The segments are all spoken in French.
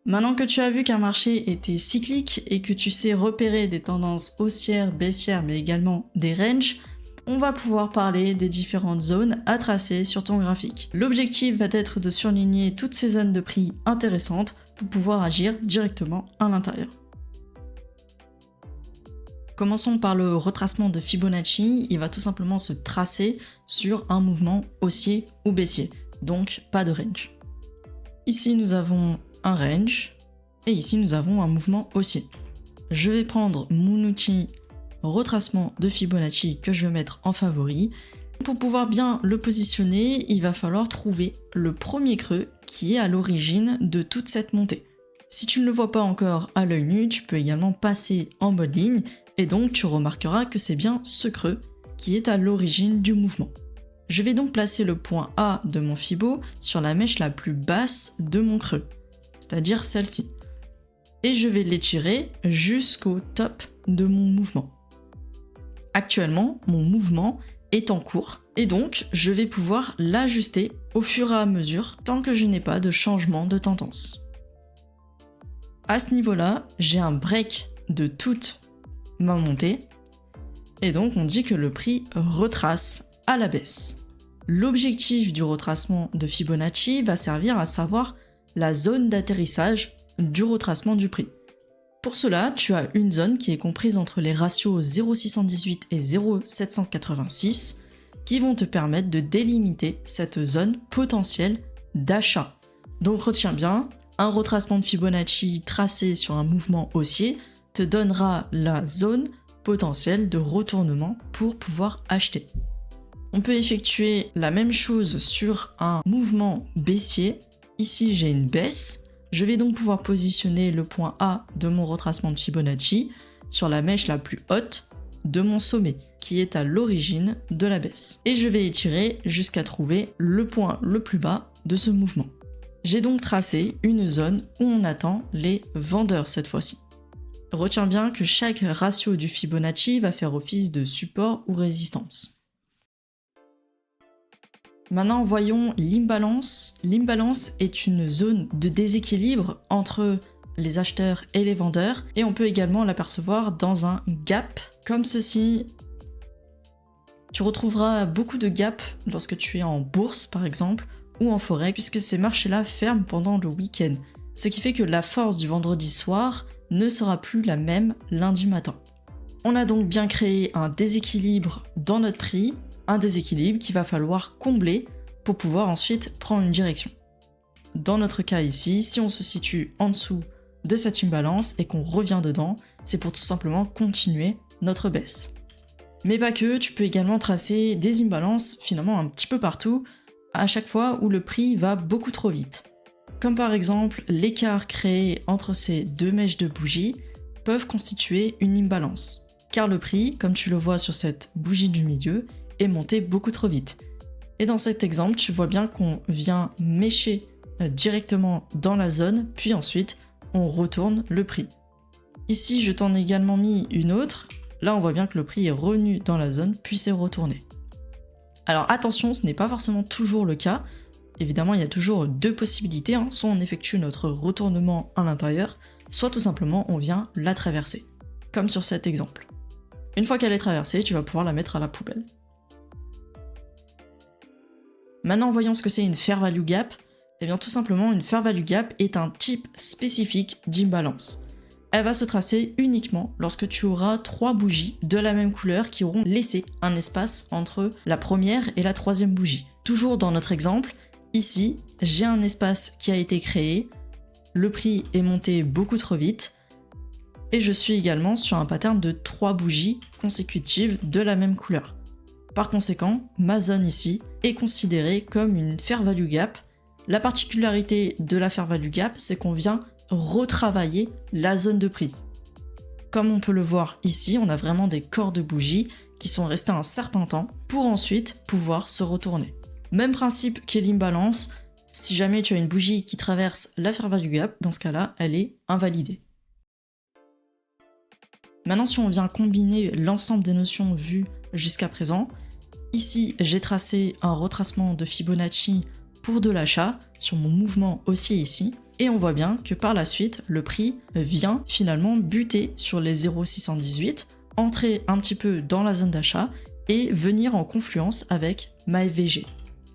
Maintenant que tu as vu qu'un marché était cyclique et que tu sais repérer des tendances haussières, baissières, mais également des ranges, on va pouvoir parler des différentes zones à tracer sur ton graphique. L'objectif va être de surligner toutes ces zones de prix intéressantes pour pouvoir agir directement à l'intérieur. Commençons par le retracement de Fibonacci, il va tout simplement se tracer sur un mouvement haussier ou baissier, donc pas de range. Ici nous avons un range, et ici nous avons un mouvement haussier. Je vais prendre mon outil retracement de Fibonacci que je vais mettre en favori. Pour pouvoir bien le positionner, il va falloir trouver le premier creux qui est à l'origine de toute cette montée. Si tu ne le vois pas encore à l'œil nu, tu peux également passer en mode ligne, et donc tu remarqueras que c'est bien ce creux qui est à l'origine du mouvement. Je vais donc placer le point A de mon Fibo sur la mèche la plus basse de mon creux, c'est-à-dire celle-ci. Et je vais l'étirer jusqu'au top de mon mouvement. Actuellement, mon mouvement est en cours, et donc je vais pouvoir l'ajuster au fur et à mesure tant que je n'ai pas de changement de tendance. À ce niveau-là, j'ai un break de toute ma montée, et donc on dit que le prix retrace à la baisse. L'objectif du retracement de Fibonacci va servir à savoir la zone d'atterrissage du retracement du prix. Pour cela, tu as une zone qui est comprise entre les ratios 0,618 et 0,786 qui vont te permettre de délimiter cette zone potentielle d'achat. Donc retiens bien, un retracement de Fibonacci tracé sur un mouvement haussier te donnera la zone potentielle de retournement pour pouvoir acheter. On peut effectuer la même chose sur un mouvement baissier. Ici, j'ai une baisse. Je vais donc pouvoir positionner le point A de mon retracement de Fibonacci sur la mèche la plus haute de mon sommet, qui est à l'origine de la baisse. Et je vais étirer jusqu'à trouver le point le plus bas de ce mouvement. J'ai donc tracé une zone où on attend les vendeurs cette fois-ci. Retiens bien que chaque ratio du Fibonacci va faire office de support ou résistance. Maintenant, voyons l'imbalance. L'imbalance est une zone de déséquilibre entre les acheteurs et les vendeurs, et on peut également l'apercevoir dans un gap comme ceci. Tu retrouveras beaucoup de gaps lorsque tu es en bourse par exemple, ou en forêt, puisque ces marchés-là ferment pendant le week-end. Ce qui fait que la force du vendredi soir ne sera plus la même lundi matin. On a donc bien créé un déséquilibre dans notre prix, un déséquilibre qu'il va falloir combler pour pouvoir ensuite prendre une direction. Dans notre cas ici, si on se situe en dessous de cette imbalance et qu'on revient dedans, c'est pour tout simplement continuer notre baisse. Mais pas que, tu peux également tracer des imbalances finalement un petit peu partout, à chaque fois où le prix va beaucoup trop vite. Comme par exemple, l'écart créé entre ces deux mèches de bougies peuvent constituer une imbalance, car le prix, comme tu le vois sur cette bougie du milieu, est monté beaucoup trop vite. Et dans cet exemple, tu vois bien qu'on vient mécher directement dans la zone, puis ensuite on retourne le prix. Ici, je t'en ai également mis une autre. Là, on voit bien que le prix est revenu dans la zone, puis c'est retourné. Alors attention, ce n'est pas forcément toujours le cas. Évidemment, il y a toujours deux possibilités, hein. Soit on effectue notre retournement à l'intérieur, soit tout simplement on vient la traverser, comme sur cet exemple. Une fois qu'elle est traversée, tu vas pouvoir la mettre à la poubelle. Maintenant, voyons ce que c'est une Fair Value Gap. Eh bien, tout simplement, une Fair Value Gap est un type spécifique d'imbalance. Elle va se tracer uniquement lorsque tu auras trois bougies de la même couleur qui auront laissé un espace entre la première et la troisième bougie. Toujours dans notre exemple, ici, j'ai un espace qui a été créé, le prix est monté beaucoup trop vite, et je suis également sur un pattern de 3 bougies consécutives de la même couleur. Par conséquent, ma zone ici est considérée comme une Fair Value Gap. La particularité de la Fair Value Gap, c'est qu'on vient retravailler la zone de prix. Comme on peut le voir ici, on a vraiment des corps de bougies qui sont restés un certain temps pour ensuite pouvoir se retourner. Même principe qu'est l'imbalance, si jamais tu as une bougie qui traverse la Fair Value Gap, dans ce cas-là, elle est invalidée. Maintenant, si on vient combiner l'ensemble des notions vues jusqu'à présent, ici j'ai tracé un retracement de Fibonacci pour de l'achat sur mon mouvement haussier ici, et on voit bien que par la suite, le prix vient finalement buter sur les 0,618, entrer un petit peu dans la zone d'achat et venir en confluence avec ma FVG.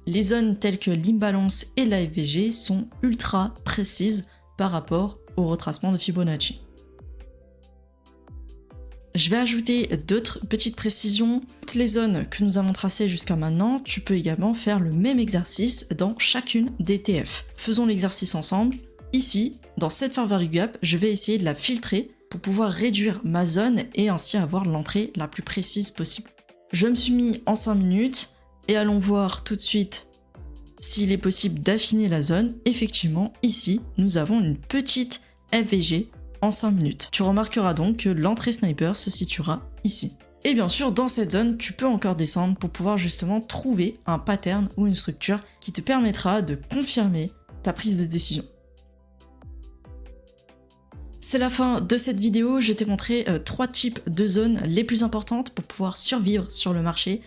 Les zones telles que l'imbalance et la FVG sont ultra précises par rapport au retracement de Fibonacci. Je vais ajouter d'autres petites précisions. Toutes les zones que nous avons tracées jusqu'à maintenant, tu peux également faire le même exercice dans chacune des TF. Faisons l'exercice ensemble. Ici, dans cette Fair Value Gap, je vais essayer de la filtrer pour pouvoir réduire ma zone et ainsi avoir l'entrée la plus précise possible. Je me suis mis en 5 minutes et allons voir tout de suite s'il est possible d'affiner la zone. Effectivement, ici, nous avons une petite FVG en 5 minutes. Tu remarqueras donc que l'entrée sniper se situera ici. Et bien sûr, dans cette zone, tu peux encore descendre pour pouvoir justement trouver un pattern ou une structure qui te permettra de confirmer ta prise de décision. C'est la fin de cette vidéo, je t'ai montré 3 types de zones les plus importantes pour pouvoir survivre sur le marché.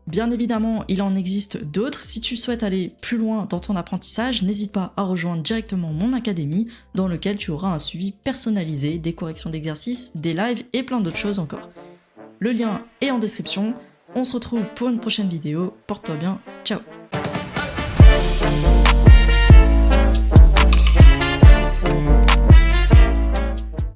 Bien évidemment, il en existe d'autres. Si tu souhaites aller plus loin dans ton apprentissage, n'hésite pas à rejoindre directement mon académie dans lequel tu auras un suivi personnalisé, des corrections d'exercices, des lives et plein d'autres choses encore. Le lien est en description. On se retrouve pour une prochaine vidéo. Porte-toi bien. Ciao.